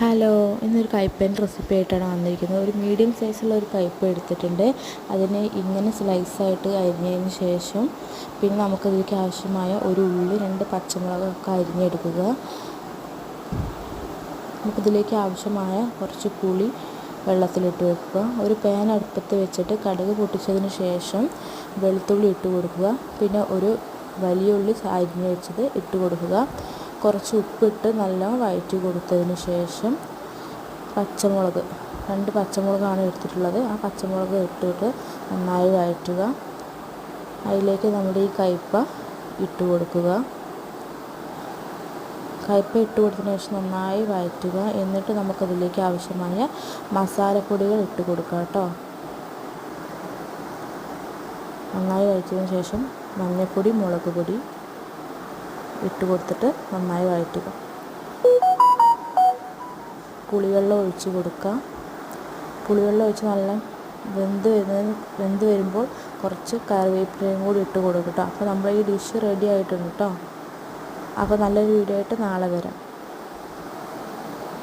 Hello, ഇന്നൊരു കയ്പ്പേൻ്റെ recipe ആയിട്ടാണ് വന്നിരിക്കുന്നത്. ഒരു മീഡിയം സൈസുള്ള ഒരു കയ്പ്പ എടുത്തിട്ടുണ്ട്. അതിനെ ഇങ്ങനെ സ്ലൈസായിട്ട് അരിഞ്ഞതിന് ശേഷം പിന്നെ നമുക്കതിലേക്ക് ആവശ്യമായ ഒരു ഉള്ളി, 2 പച്ചമുളകൊക്കെ അരിഞ്ഞെടുക്കുക. നമുക്കിതിലേക്ക് ആവശ്യമായ കുറച്ച് പുളി വെള്ളത്തിലിട്ട് വെക്കുക. ഒരു പാൻ അടുപ്പത്ത് വെച്ചിട്ട് കടുക് പൊട്ടിച്ചതിന് ശേഷം വെളുത്തുള്ളി ഇട്ട് കൊടുക്കുക. പിന്നെ ഒരു വലിയ ഉള്ളി അരിഞ്ഞ് വെച്ചത് ഇട്ട് കൊടുക്കുക. കുറച്ച് ഉപ്പിട്ട് നല്ലോണം വഴറ്റി കൊടുത്തതിന് ശേഷം പച്ചമുളക് 2 പച്ചമുളകാണ് എടുത്തിട്ടുള്ളത്. ആ പച്ചമുളക് ഇട്ടിട്ട് നന്നായി വഴറ്റുക. അതിലേക്ക് നമ്മുടെ ഈ കയ്പ്പ ഇട്ട് കൊടുക്കുക. കയ്പ്പ ഇട്ട് കൊടുത്തതിന് ശേഷം നന്നായി വഴറ്റുക. എന്നിട്ട് നമുക്കതിലേക്ക് ആവശ്യമായ മസാലപ്പൊടികൾ ഇട്ട് കൊടുക്കുക കേട്ടോ. നന്നായി വഴറ്റിയതിന് ശേഷം മഞ്ഞൾപ്പൊടി, മുളക് പൊടി ഇട്ട് കൊടുത്തിട്ട് നന്നായി വഴറ്റുക. പുളിവെള്ളം ഒഴിച്ച് കൊടുക്കുക. പുളിവെള്ളം ഒഴിച്ച് നല്ല വെന്ത് വരുമ്പോൾ കുറച്ച് കറിവേപ്പിലയും കൂടി ഇട്ട് കൊടുക്കുക കേട്ടോ. അപ്പോൾ നമ്മുടെ ഈ ഡിഷ് റെഡി ആയിട്ടുണ്ട് കേട്ടോ. അപ്പോൾ നല്ലൊരു വീഡിയോ ആയിട്ട് നാളെ വരാം.